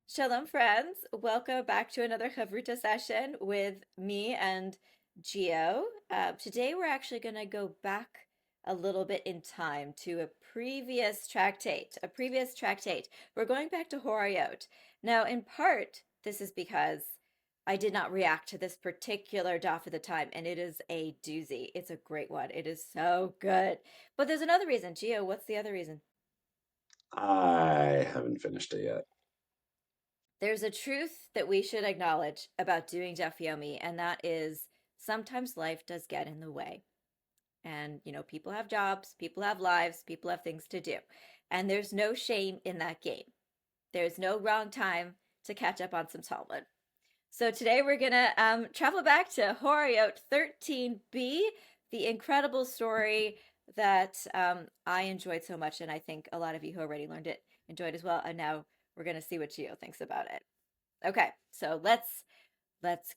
Shalom, friends. Welcome back to another chevruta session with me and Gio. Today, we're actually going to go back a little bit in time to a previous tractate. We're going back to Horayot. Now, in part, this is because I did not react to this particular daf at the time, and it is a doozy. It's a great one. It is so good. But there's another reason. Gio, what's the other reason? I haven't finished it yet. There's a truth that we should acknowledge about doing Daf Yomi, and that is sometimes life does get in the way. And, people have jobs, people have lives, people have things to do. And there's no shame in that game. There's no wrong time to catch up on some Talmud. So today we're going to travel back to Horayot 13b, the incredible story that I enjoyed so much, and I think a lot of you who already learned it enjoyed as well. And now we're going to see what Gio thinks about it. Okay, so let's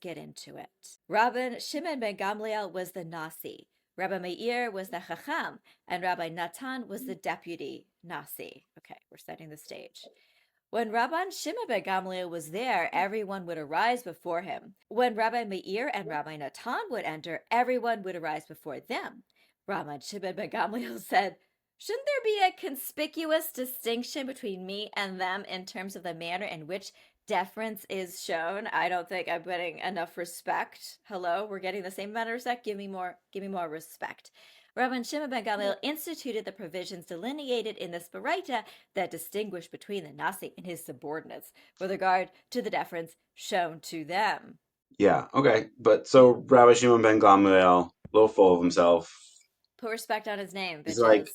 get into it. Rabbi Shimon ben Gamliel was the Nasi. Rabbi Meir was the Chacham, and Rabbi Natan was the deputy Nasi. Okay, we're setting the stage. When Rabban Shimon ben Gamliel was there, everyone would arise before him. When Rabbi Meir and Rabbi Natan would enter, everyone would arise before them. Rabban Shimon ben Gamliel said, "Shouldn't there be a conspicuous distinction between me and them in terms of the manner in which deference is shown? I don't think I'm getting enough respect. Hello, we're getting the same amount of respect. Give me more respect." Rabban Shimon ben Gamliel instituted the provisions delineated in this Baraita that distinguish between the Nasi and his subordinates with regard to the deference shown to them. Yeah, okay. But so Rabbi Shimon ben Gamliel, a little full of himself. Put respect on his name, He's like, bitches.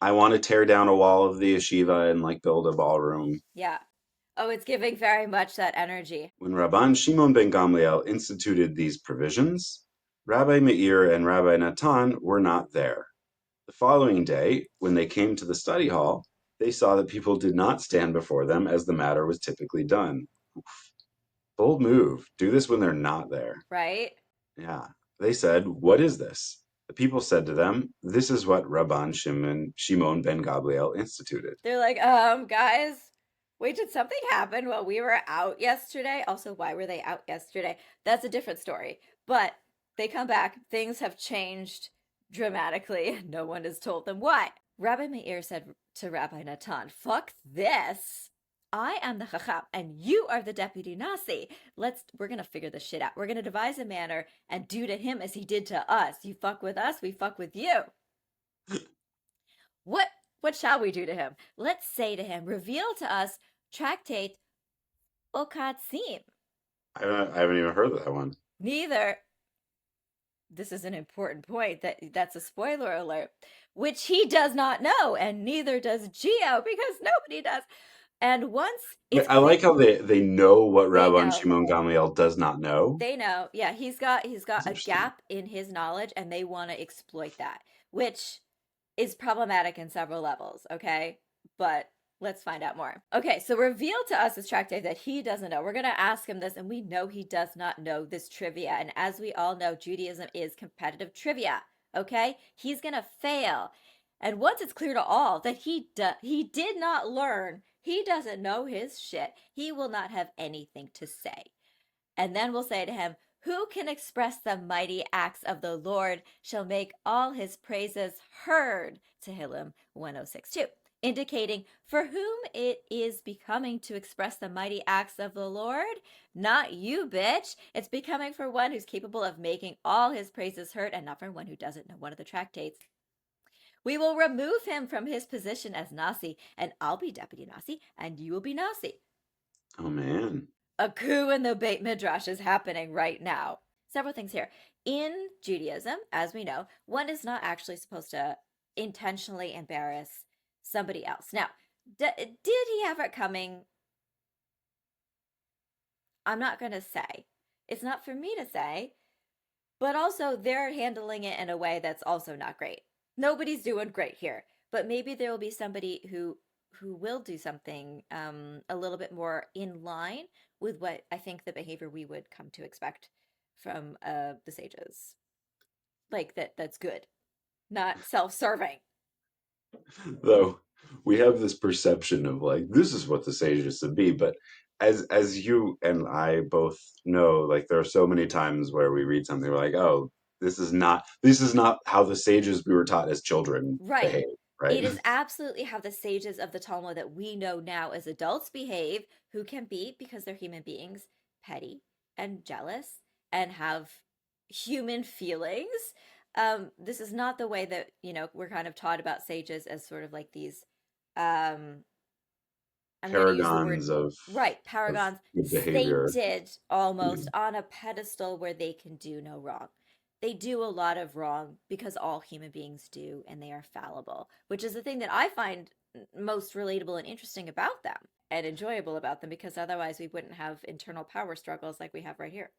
I want to tear down a wall of the yeshiva and like build a ballroom. Yeah. Oh, it's giving very much that energy. When Rabban Shimon ben Gamliel instituted these provisions, Rabbi Meir and Rabbi Natan were not there. The following day, when they came to the study hall, they saw that people did not stand before them as the matter was typically done. Bold move. Do this when they're not there. Right? Yeah. They said, "What is this?" The people said to them, "This is what Rabban Shimon ben Gamliel instituted." They're like, guys, wait, did something happen while we were out yesterday? Also, why were they out yesterday? That's a different story. But they come back, things have changed dramatically. No one has told them why. Rabbi Meir said to Rabbi Natan, "Fuck this. I am the Chacham and you are the deputy Nasi. We're gonna figure this shit out. We're gonna devise a manner and do to him as he did to us. You fuck with us, we fuck with you. What shall we do to him? Let's say to him, reveal to us tractate Okatsim." I haven't even heard of that one. Neither, this is an important point, that's a spoiler alert, which he does not know, and neither does Geo, because nobody does. And once it's I clear, like how they know what they Rabban know. Shimon Gamliel does not know. They know. Yeah, he's got That's a interesting. gap in his knowledge, and they want to exploit that, which is problematic in several levels, okay? But let's find out more. Okay, so reveal to us this tractate that he doesn't know. We're going to ask him this, and we know he does not know this trivia. And as we all know, Judaism is competitive trivia, okay? He's going to fail. And once it's clear to all that he did not learn, he doesn't know his shit, he will not have anything to say. And then we'll say to him, "Who can express the mighty acts of the Lord shall make all his praises heard." Tehillim 106:2, indicating for whom it is becoming to express the mighty acts of the Lord. Not you, bitch. It's becoming for one who's capable of making all his praises heard, and not for one who doesn't know one of the tractates. "We will remove him from his position as Nasi, and I'll be deputy Nasi, and you will be Nasi." Oh man. A coup in the Beit Midrash is happening right now. Several things here. In Judaism, as we know, one is not actually supposed to intentionally embarrass somebody else. Now, did he have it coming? I'm not going to say. It's not for me to say. But also, they're handling it in a way that's also not great. Nobody's doing great here. But maybe there will be somebody who will do something a little bit more in line with what I think the behavior we would come to expect from the sages. Like that's good, not self-serving. Though we have this perception of like this is what the sages should be, but as you and I both know, like there are so many times where we read something, we're like, oh, this is not how the sages we were taught as children Right. behave, right? It is absolutely how the sages of the Talmud that we know now as adults behave, who can be, because they're human beings, petty and jealous and have human feelings. This is not the way that, we're kind of taught about sages as sort of like these, um, I'm going to use the word, Paragons right, of paragons, good behavior. sainted Yeah. almost on a pedestal where they can do no wrong. They do a lot of wrong because all human beings do, and they are fallible, which is the thing that I find most relatable and interesting about them and enjoyable about them, because otherwise we wouldn't have internal power struggles like we have right here.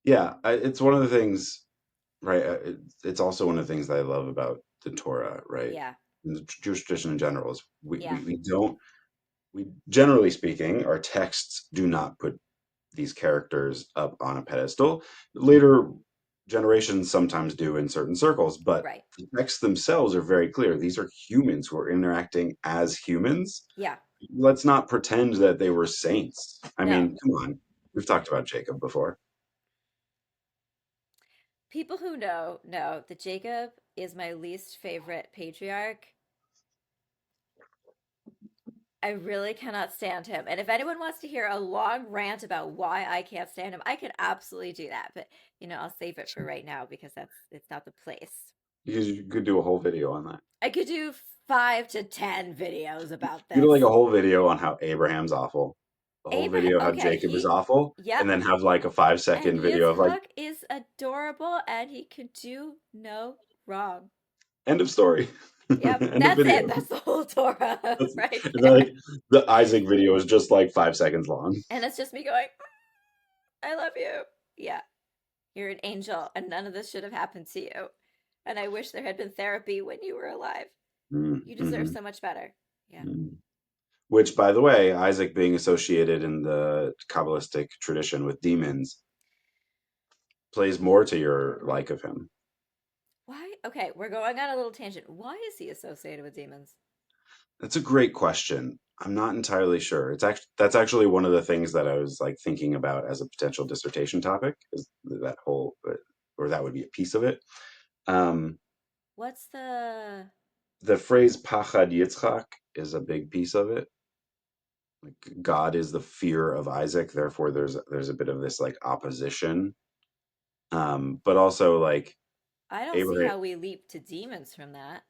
Yeah, it's one of the things, right? It's also one of the things that I love about the Torah, right? Yeah, And the Jewish tradition in general is yeah, we generally speaking, our texts do not put these characters up on a pedestal. Later generations sometimes do in certain circles, but right. the texts themselves are very clear. These are humans who are interacting as humans. Yeah, Let's not pretend that they were saints. I no. mean, come on. We've talked about Jacob before. People who know that Jacob is my least favorite patriarch. I really cannot stand him. And if anyone wants to hear a long rant about why I can't stand him, I could absolutely do that. But, I'll save it for right now because it's not the place. You could do a whole video on that. I could do 5 to 10 videos about You do like this. a whole video on how Abraham's awful, a whole Abraham, video how okay, Jacob is awful, and yep. then have like a five And second video of like Yitzhak is adorable and he could do no wrong. end of story, Yep, end of that's it. video. That's the whole Torah right And then, there. like the Isaac video is just like 5 seconds long. And it's just me going, I love you. Yeah. You're an angel, and none of this should have happened to you. And I wish there had been therapy when you were alive. You deserve Mm-hmm. so much better. Yeah. Mm. Which, by the way, Isaac being associated in the Kabbalistic tradition with demons plays more to your like of him. Why? Okay, we're going on a little tangent. Why is he associated with demons? That's a great question. I'm not entirely sure. That's actually one of the things that I was like thinking about as a potential dissertation topic is that whole, or that would be a piece of it. Um, What's the. the phrase "pachad Yitzchak" is a big piece of it. Like God is the fear of Isaac, therefore there's a bit of this like opposition. But also like I don't see Abraham. how we leap to demons from that.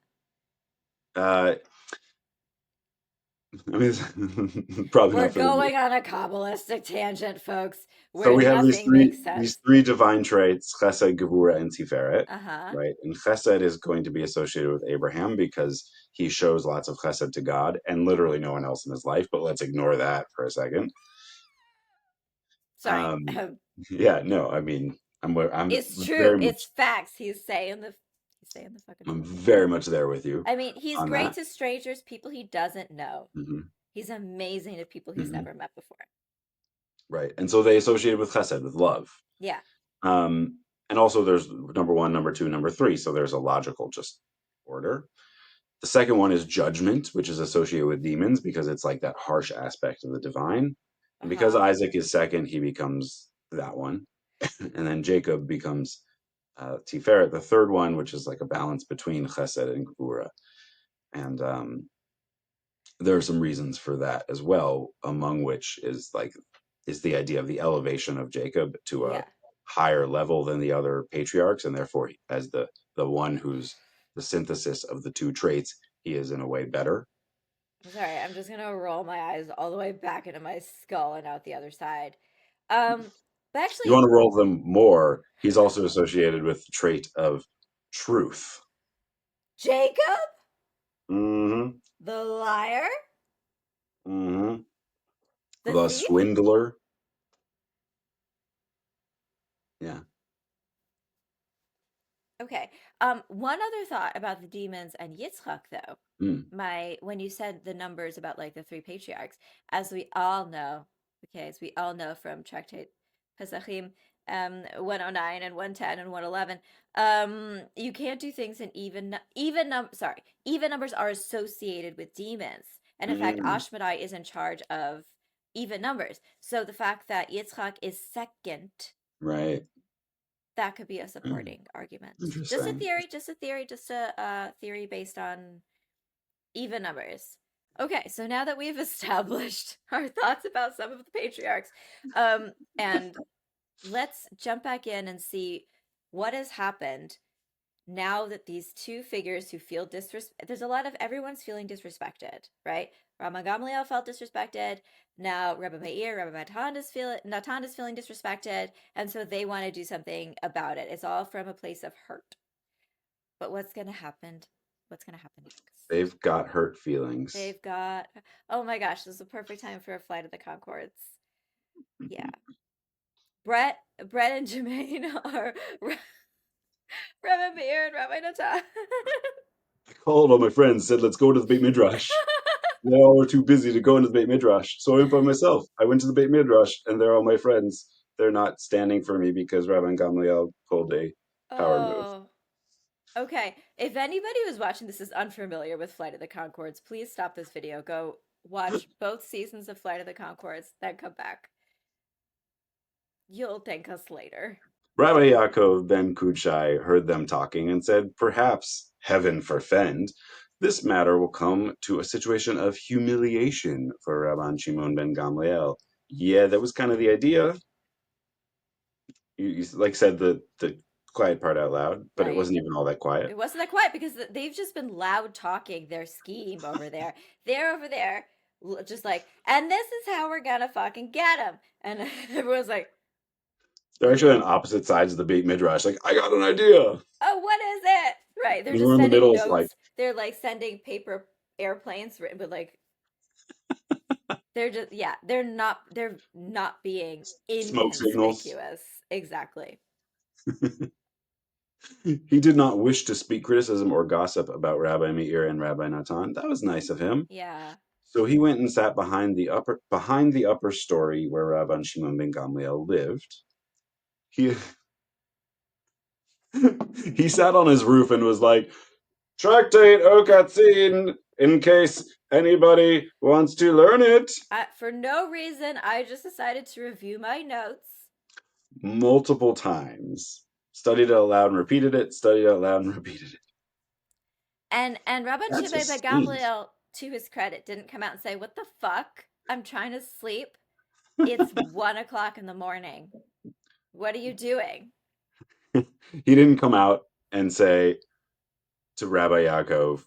Uh, I mean, probably We're not for the. going on a Kabbalistic tangent, folks, So where we have nothing makes these sense. three divine traits: Chesed, Gevura, and Tiferet, Uh huh. right? And Chesed is going to be associated with Abraham because he shows lots of Chesed to God and literally no one else in his life. But let's ignore that for a second. Sorry. Um, yeah, no, I mean, I'm It's true. very It's much facts. He's saying the fucking I'm truth. very much there with you I mean, he's on great that. to strangers, people he doesn't know. Hmm. He's amazing to people he's Hmm. never met before. Right, and so they associated with Chesed with love. Yeah. Um, and also there's number one, number two, number three. So there's a logical just order. The second one is judgment, which is associated with demons because it's like that harsh aspect of the divine. And because Uh-huh. Isaac is second, he becomes that one. And then Jacob becomes Tiferet, the third one, which is like a balance between Chesed and Gvura. And there are some reasons for that as well, among which is the idea of the elevation of Jacob to a Yeah. higher level than the other patriarchs, and therefore as the one who's the synthesis of the two traits, he is in a way better. I'm sorry. I'm just gonna roll my eyes all the way back into my skull and out the other side. But You want actually, to roll them more, he's also associated with the trait of truth. Jacob, Hmm. the liar, Hmm. the The thief. swindler. Yeah. Okay. One other thought about the demons and Yitzchak, though. Mm. When you said the numbers about like the three patriarchs, as we all know, okay, as we all know from Tractate Pesachim, 109 and 110 and 111, you can't do things in even numbers are associated with demons. And in fact, Mm. Ashmedai is in charge of even numbers. So the fact that Yitzchak is second, Right. that could be a Hmm. supporting argument. Just a Interesting. theory, just a theory based on even numbers. Okay, so now that we've established our thoughts about some of the patriarchs, and let's jump back in and see what has happened now that these two figures who feel there's a lot of everyone's feeling disrespected, right? Rabbi Gamliel felt disrespected. Now Rabbi Meir, Rabbi Natan is feeling disrespected, and so they want to do something about it. It's all from a place of hurt. But what's going to happen? What's going to happen next? They've got hurt feelings. They've got, oh my gosh, this is a perfect time for a flight of the Concords. Yeah. Brett and Jermaine are Rabbi Meir and Rabbi Natan. I called all my friends, said, let's go to the Beit Midrash. They all were too busy to go into the Beit Midrash. So I went by myself. I went to the Beit Midrash, and they're all my friends. They're not standing for me because Rabbi Gamliel pulled a power move. Oh, okay. If anybody who's watching this is unfamiliar with Flight of the Concords, please stop this video. Go watch both seasons of Flight of the Concords, then come back. You'll thank us later. Rabbi Yaakov ben Kuchai heard them talking and said, perhaps, heaven forfend, this matter will come to a situation of humiliation for Rabban Shimon ben Gamliel. Yeah, that was kind of the idea. You like said the quiet part out loud, but it Right. wasn't even all that quiet. It wasn't that quiet because they've just been loud talking their scheme over there. They're over there, just like, and this is how we're gonna fucking get him. And everyone's like, They're actually on opposite sides of the Beit Midrash. Like, I got an idea. oh, what is it? Right. They're And just we're in the sending middle, like notes. They're like sending paper airplanes, but like they're just they're not being smoke signals. inconspicuous. Exactly. He did not wish to speak criticism or gossip about Rabbi Meir and Rabbi Natan. That was nice of him. Yeah. So he went and sat behind the upper story where Rabban Shimon ben Gamliel lived. He he sat on his roof and was like, Tractate Okatzin, in case anybody wants to learn it. For no reason, I just decided to review my notes. Multiple times. Studied it out loud and repeated it, studied it out loud and repeated it. And Rabban That's a Shimon ben saint. Gamliel, to his credit, didn't come out and say, "What the fuck? I'm trying to sleep. It's 1 o'clock in the morning. What are you doing?" He didn't come out and say to Rabbi Yaakov,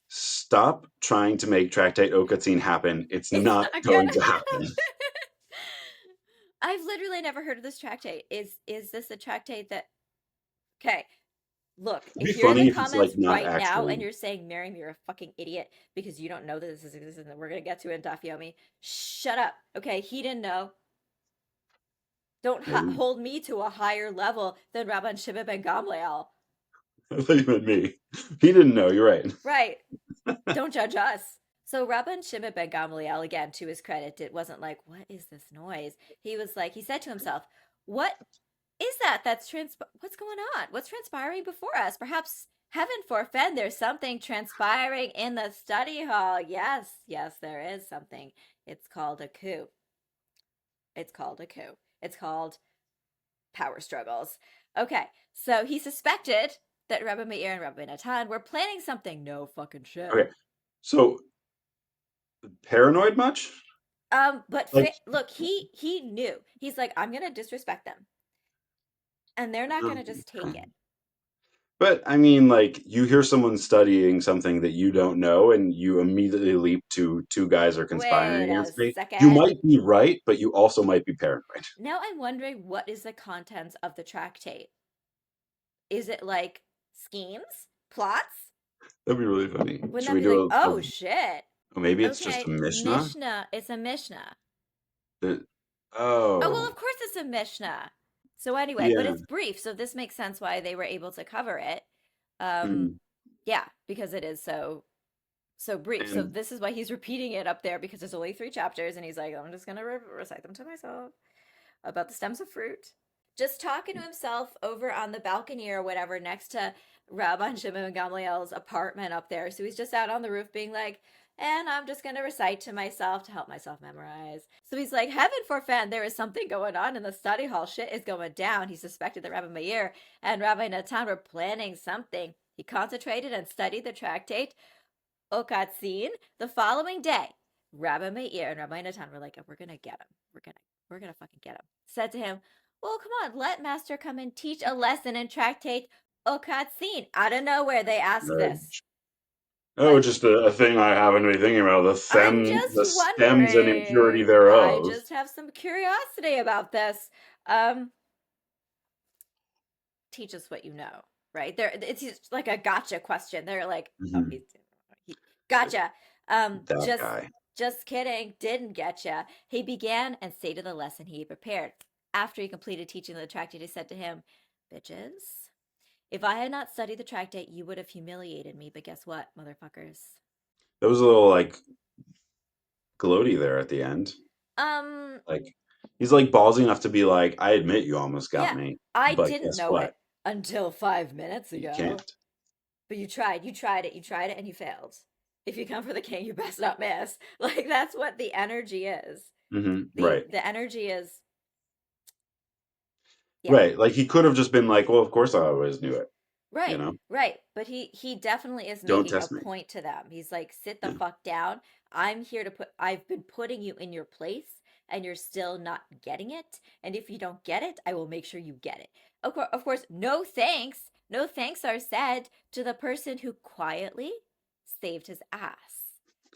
stop trying to make Tractate Okatzin happen. It's It's not not going gonna to happen. happen. I've literally never heard of this tractate. Is this a tractate that? Okay, look, It'd be if you're in the funny if it's like comments not right now and actually. you're saying, Miriam, you're a fucking idiot because you don't know that this is exists and we're gonna get to it in Daf Yomi, shut up. Okay, he didn't know. Don't Maybe hold me to a higher level than Rabban Shimon ben Gamliel. I thought you meant me. He didn't know. You're right. Right. Don't judge us. So Rabban Shimon ben Gamliel, again, to his credit, it wasn't like, what is this noise? He was like, he said to himself, what is that what's going on? What's transpiring before us? Perhaps heaven forfend, there's something transpiring in the study hall. Yes, yes, there is something. It's called a coup. It's called a coup. It's called power struggles. Okay, so he suspected that Rabbi Meir and Rabbi Natan were planning something. No fucking shit. Okay. So paranoid much? But Like, look, he knew. He's like, I'm gonna disrespect them, and they're not gonna just take okay. it. But I mean, like, you hear someone studying something that you don't know, and you immediately leap to two guys are conspiring Wait a against me. You second. might be right, but you also might be paranoid. Now I'm wondering what is the contents of the tractate. Is it like schemes, plots? That'd be really funny. Wouldn't Should that we be do like, a oh shit? oh, maybe it's just a Okay, Mishnah? Mishnah. It's a Mishnah. That- Oh, well, oh, of course it's a Mishnah. So anyway, but yeah. it's brief, so this makes sense why they were able to cover it. Um, Mm. yeah, because it is so brief. So And this is why he's repeating it up there because there's only 3 chapters, and he's like, I'm just gonna recite them to myself about the stems of fruit. Just talking to himself over on the balcony or whatever next to Rabban Shimon Gamliel's apartment up there. So he's just out on the roof being like, and I'm just going to recite to myself to help myself memorize. So he's like, heaven forfend, there is something going on in the study hall. Shit is going down. He suspected that Rabbi Meir and Rabbi Natan were planning something. He concentrated and studied the tractate Okatzin. The following day, Rabbi Meir and Rabbi Natan were like, we're going to get him. We're going to fucking get him. Said to him, well, come on, let Master come and teach a lesson in tractate Okatzin. Out of nowhere, they ask this. Oh, Like, just a thing I happen to be thinking about, I'm the just stems and impurity wondering. I thereof. just have some curiosity about this. Teach us what you know, right? It's like a gotcha question. They're like, oh, Mhm. It's like, gotcha. that guy. Just kidding. Didn't getcha. He began and stated the lesson he prepared. After he completed teaching the tractate, he said to him, bitches, if I had not studied the tractate, you would have humiliated me. But guess what, motherfuckers? There was a little like gloaty there at the end. Um, Like he's like ballsy enough to be like, I admit you almost got yeah, me, I but didn't guess know what? it until 5 minutes You ago. can't. But you tried it, and you failed. If you come for the king, you best not miss. Like that's what the energy is. Right. The energy is, yeah. Right. Like he could have just been like, well, of course I always knew it, you Right, know? right. But he definitely is Don't making a test me. point to them. He's like, sit the Yeah. fuck down. I'm here to I've been putting you in your place and you're still not getting it. And if you don't get it, I will make sure you get it. Of course, no thanks. No thanks are said to the person who quietly saved his ass.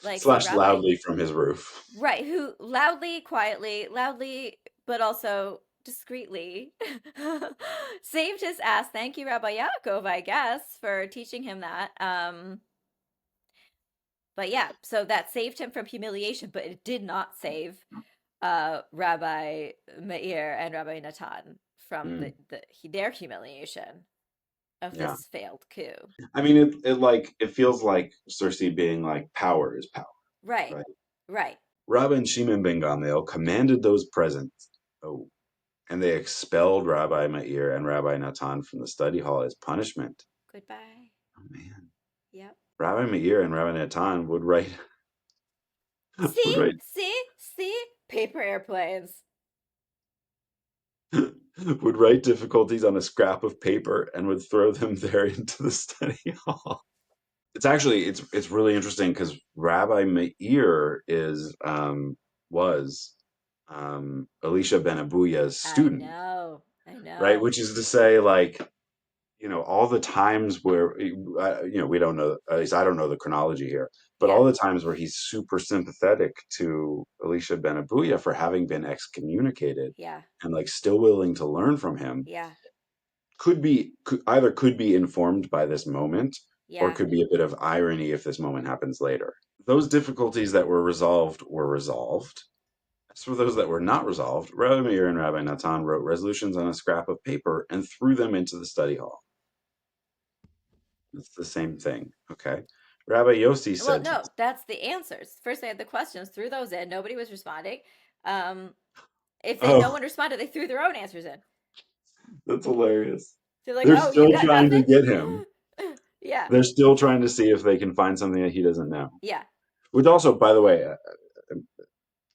Like, so Slash Rabbi, loudly from his roof. right, who loudly, quietly, loudly, but also discreetly saved his ass. Thank you, Rabbi Yaakov, I guess, for teaching him that. But yeah, so that saved him from humiliation, but it did not save Rabbi Meir and Rabbi Natan from Mm, their humiliation of yeah. this failed coup. I mean, it like it feels like Cersei being like power is power, Right, right? right. Rabban Shimon ben Gamliel commanded those present, oh, and they expelled Rabbi Meir and Rabbi Natan from the study hall as punishment. Goodbye. Oh man, Yep. Rabbi Meir and Rabbi Natan would write would See, write see, paper airplanes. would write difficulties on a scrap of paper and would throw them there into the study hall. It's actually it's really interesting because Rabbi Meir is was Elisha ben Abuya's I student, know. I right? know. Which is to say, like, you know, all the times where you know, we don't know, at least I don't know the chronology here, but Yeah. all the times where he's super sympathetic to Elisha ben Abuya for having been excommunicated Yeah. and like still willing to learn from him Yeah. either could be informed by this moment or Yeah. could be a bit of irony if this moment happens later. Those difficulties that were resolved. As for those that were not resolved, Rabbi Meir and Rabbi Natan wrote resolutions on a scrap of paper and threw them into the study hall. It's the same thing. Okay. Rabbi Yossi Well, said to no, that's the answers. First they had the questions, threw those in. Nobody was responding. Um, if no oh, one responded, they threw their own answers in. that's hilarious. They're like, They're "Oh, you still got trying to nothing." get him. Yeah. They're still trying to see if they can find something that he doesn't know. Yeah. Which also, by the way,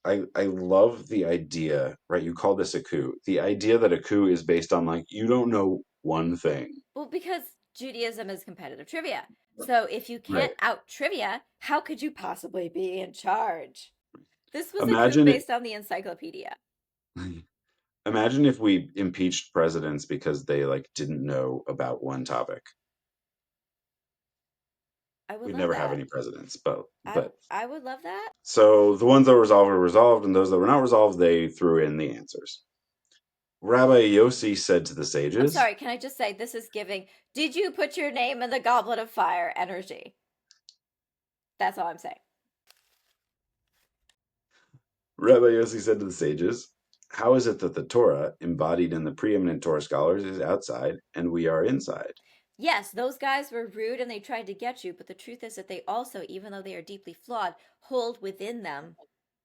I love the idea, right? You call this a coup. The idea that a coup is based on like you don't know one thing. Well, because Judaism is competitive trivia. So if you Right. can't out trivia, how could you possibly be in charge? This was a coup Imagine it based on the encyclopedia. imagine if we impeached presidents because they like didn't know about one topic. I would We'd love never have that. any presidents, but I would love that. so the ones that were resolved were resolved, and those that were not resolved, they threw in the answers. Rabbi Yossi said to the I'm sages, sorry, can I just say this is giving did you put your name in the goblet of fire energy? That's all I'm saying. Rabbi Yossi said to the sages, how is it that the Torah, embodied in the preeminent Torah scholars, is outside and we are inside? Yes, those guys were rude and they tried to get you, but the truth is that they also, even though they are deeply flawed, hold within them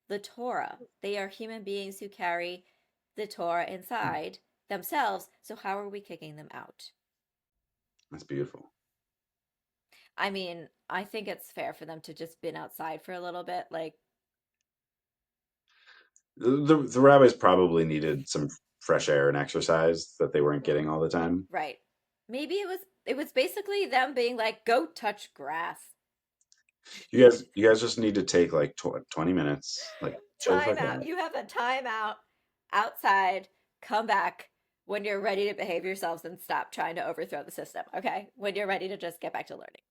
the Torah. They are human beings who carry the Torah inside themselves. So how are we kicking them out? That's beautiful. I mean, I think it's fair for them to just been outside for a little bit. Like, The rabbis probably needed some fresh air and exercise that they weren't getting all the time. right. Maybe it was basically them being like, go touch grass. You guys just need to take like 20 minutes, like chill the Time fuck out. out. You have a time out outside. Come back when you're ready to behave yourselves and stop trying to overthrow the system. Okay? When you're ready to just get back to learning.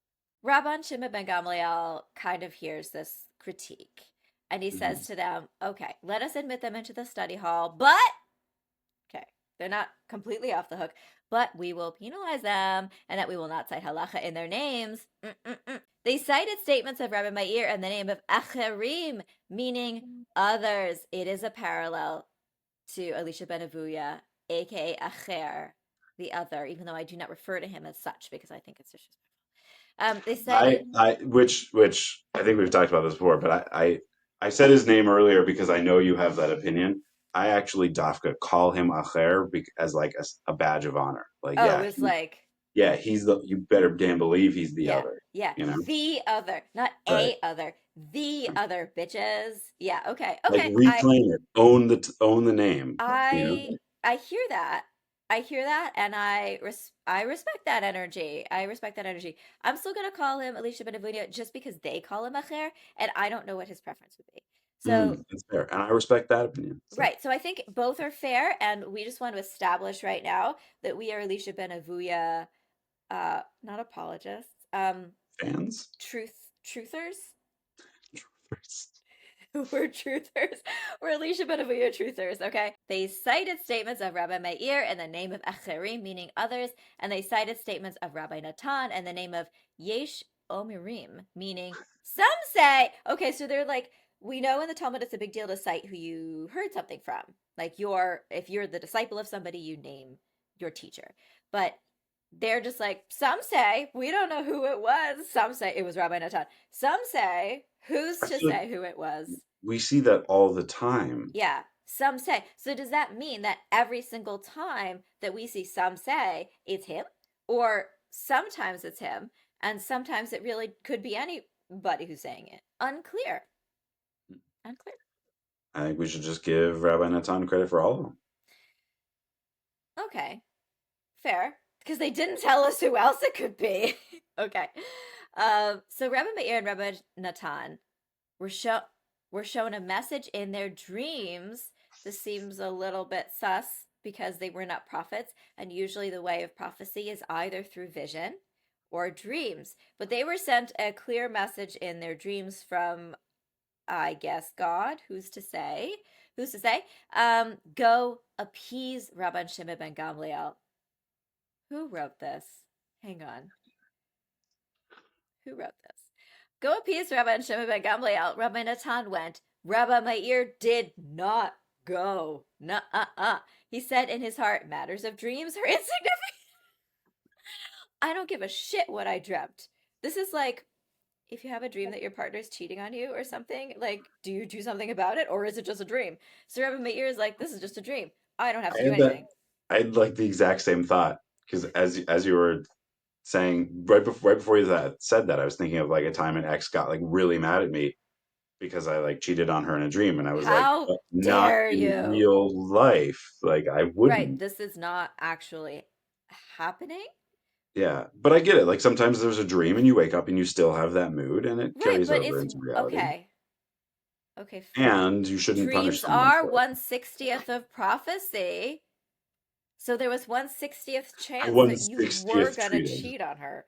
Rabban Shimon ben Gamliel kind of hears this critique and he Mhm. says to them, okay, let us admit them into the study hall, but okay, they're not completely off the hook, but we will penalize them and that we will not cite halacha in their names. They cited statements of Rabbi Meir and the name of acherim, meaning others. It is a parallel to Elisha ben Avuya, aka acher, the other, even though I do not refer to him as such because I think it's disrespectful. They cited, Which I think we've talked about this before, but I said his name earlier because I know you have that opinion. I actually dafka call him acher as like a badge of honor. Like, oh, it was like, he's the. You better damn believe he's the yeah, other. yeah, You know, the other, not right? a other, the other bitches. Yeah, okay, Like okay. reclaim it, own the name. You know, I hear that. I hear that, and I respect that energy. I respect that energy. I'm still gonna call him Elisha ben Avunia just because they call him Acher, and I don't know what his preference would be. So that's fair, and I respect that opinion. So right. So I think both are fair, and we just want to establish right now that we are Elisha ben Avuya, not apologists, fans, truthers. Truthers. We're truthers. We're Elisha ben Avuya truthers, okay? They cited statements of Rabbi Meir in the name of Acherim, meaning others, and they cited statements of Rabbi Natan in the name of Yesh Omirim, meaning some say. Okay, so they're like, we know in the Talmud it's a big deal to cite who you heard something from. Like if you're the disciple of somebody, you name your teacher. But they're just like, some say, we don't know who it was. Some say it was Rabbi Natan. Some say, who's I to feel like say who it was? we see that all the time. Yeah, some say. So does that mean that every single time that we see some say it's him? Or sometimes it's him, and sometimes it really could be anybody who's saying it? Unclear. Unclear. I think we should just give Rabbi Natan credit for all of them. Okay, fair. Because they didn't tell us who else it could be. Okay. So Rabbi Meir and Rabbi Natan were shown a message in their dreams. This seems a little bit sus because they were not prophets, and usually the way of prophecy is either through vision or dreams. But they were sent a clear message in their dreams from, I guess, God. Who's to say? Who's to say? Go appease Rabban Shimon ben Gamliel. Who wrote this? Hang on. Who wrote this? Go appease Rabbi Shimon ben Gamliel. Rabbi Natan went. Rabbi Meir did not go. Nuh-uh-uh. He said in his heart, matters of dreams are insignificant. I don't give a shit what I dreamt. This is like, if you have a dream that your partner's cheating on you or something, like, do you do something about it or is it just a dream? So Rabbi Meir is like, this is just a dream. I don't have I to do had that. anything. I had like the exact same thought because as you were saying right before you said that, I was thinking of like a time an ex got like really mad at me because I like cheated on her in a dream, and I was like, How but not dare in you? real life. Like I Right, wouldn't. this is not actually happening. Yeah, but I get it. Like sometimes there's a dream and you wake up and you still have that mood and it Right, carries but over it's into reality. okay. Okay, And you shouldn't punish dreams someone are for it. 1/60th of prophecy. So there was 1/60th I chance won that you were 60th gonna treated. cheat on her.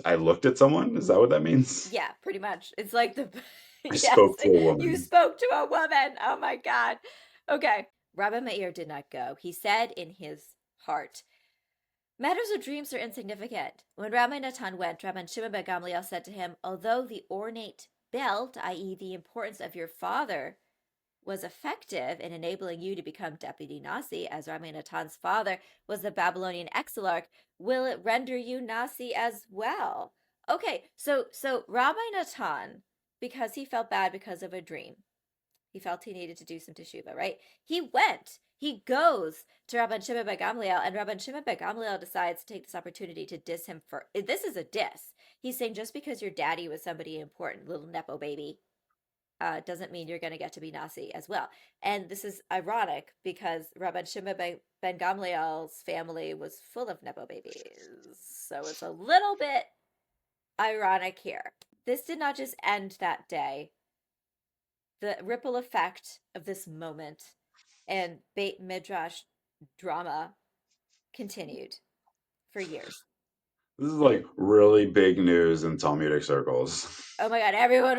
I looked at someone? Is that what that means? Yeah, pretty much. It's like the I yes, spoke to a you woman. spoke to a woman. Oh my God. Okay. Rabbi Meir did not go. He said in his heart, matters of dreams are insignificant. When Rabbi Natan went, Rabbi Shimon ben Gamliel said to him, although the ornate belt, i.e., the importance of your father, was effective in enabling you to become deputy Nasi, as Rabbi Natan's father was the Babylonian exilarch, will it render you Nasi as well? Okay, so Rabbi Natan, because he felt bad because of a dream, He felt he needed to do some teshuva, right? He goes to Rabban Shimon ben Gamliel, and Rabban Shimon ben Gamliel decides to take this opportunity to diss him for, this is a diss. He's saying just because your daddy was somebody important, little Nepo baby, doesn't mean you're going to get to be Nasi as well. And this is ironic because Rabban Shimon ben Gamliel's family was full of Nepo babies. So it's a little bit ironic here. This did not just end that day. The ripple effect of this moment and Beit Midrash drama continued for years. This is like really big news in Talmudic circles. Oh my God! Everyone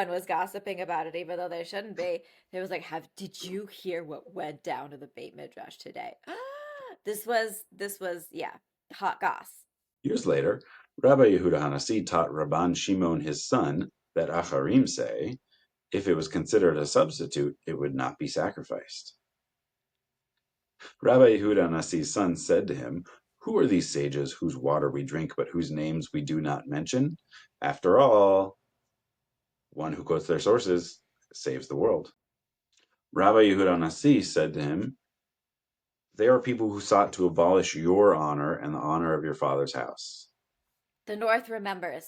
was gossiping about it, even though they shouldn't be. It was like, did you hear what went down to the Beit Midrash today? This was yeah, hot goss. Years later, Rabbi Yehuda Hanasi taught Rabban Shimon his son that Acharim say, if it was considered a substitute, it would not be sacrificed. Rabbi Yehuda Hanasi's son said to him, who are these sages whose water we drink, but whose names we do not mention? After all, one who quotes their sources saves the world. Rabbi Yehuda Nasi said to him, they are people who sought to abolish your honor and the honor of your father's house. The North remembers.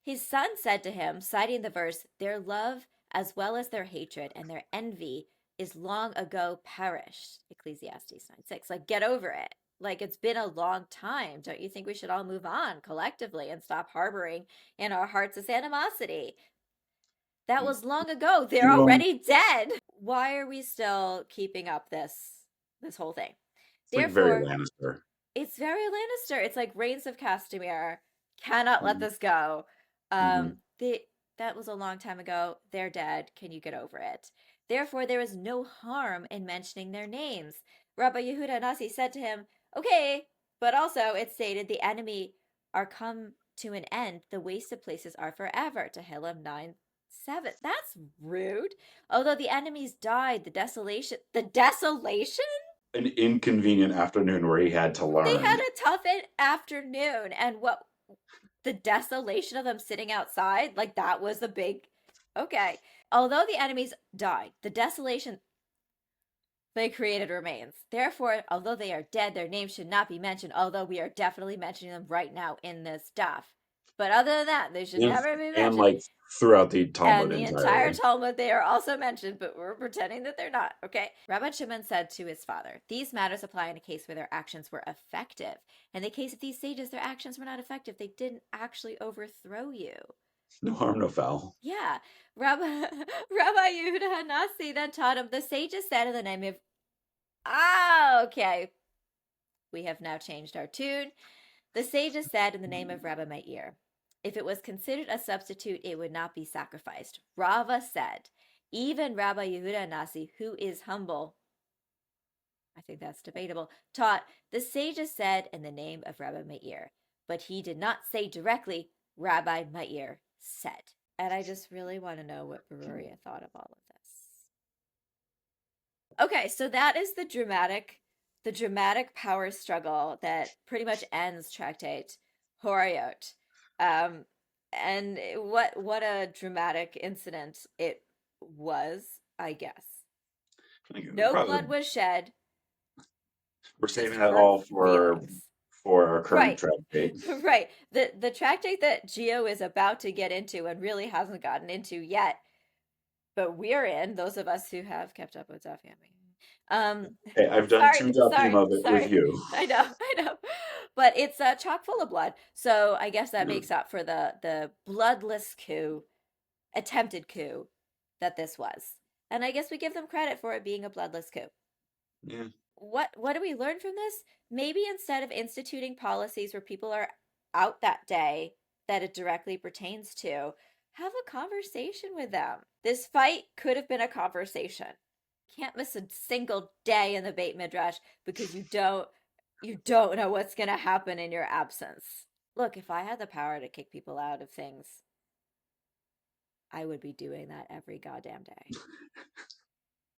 His son said to him, citing the verse, their love as well as their hatred and their envy is long ago perished. Ecclesiastes 9:6. Like, get over it. Like, it's been a long time. Don't you think we should all move on collectively and stop harboring in our hearts this animosity? That was long ago. They're already dead. Why are we still keeping up this whole thing? It's like very Lannister. It's very Lannister. It's like Reigns of Castamere. Cannot let this go. That was a long time ago. They're dead. Can you get over it? Therefore, there is no harm in mentioning their names. Rabbi Yehuda Nasi said to him, okay, but also it stated the enemy are come to an end. The wasted places are forever. Tehillim 9:7. That's rude. Although the enemies died, the desolation? An inconvenient afternoon where he had to learn. They had a tough afternoon, and what the desolation of them sitting outside, like that was a big okay. Although the enemies died, the desolation they created remains. Therefore, although they are dead, their names should not be mentioned, although we are definitely mentioning them right now in this stuff. But other than that, they should never be mentioned. And like throughout the Talmud. And the entire Talmud, they are also mentioned, but we're pretending that they're not, okay? Rabban Shimon said to his father, these matters apply in a case where their actions were effective. In the case of these sages, their actions were not effective. They didn't actually overthrow you. No harm, no foul. Yeah. Rabbi Yehuda Hanasi then taught him, the sages said in the name of... okay. We have now changed our tune. The sages said in the name of Rabbi Meir, if it was considered a substitute, it would not be sacrificed. Rava said, even Rabbi Yehuda Nasi, who is humble, I think that's debatable, taught, the sages said in the name of Rabbi Meir, but he did not say directly, Rabbi Meir said. And I just really want to know what Beruria thought of all of this. Okay, so that is the dramatic power struggle that pretty much ends Tractate Horayot. And what a dramatic incident it was, I guess. No blood was shed. We're saving that all for our current tractate. Right. The tractate that Geo is about to get into and really hasn't gotten into yet, but we're in, those of us who have kept up with Daf Yomi. Hey, I've done two Dafim of it with you. I know. But it's chock full of blood. So I guess that makes up for the bloodless coup, attempted coup that this was. And I guess we give them credit for it being a bloodless coup. Yeah. What do we learn from this? Maybe instead of instituting policies where people are out that day that it directly pertains to, have a conversation with them. This fight could have been a conversation. Can't miss a single day in the Beit Midrash because you don't know what's going to happen in your absence. Look, if I had the power to kick people out of things, I would be doing that every goddamn day.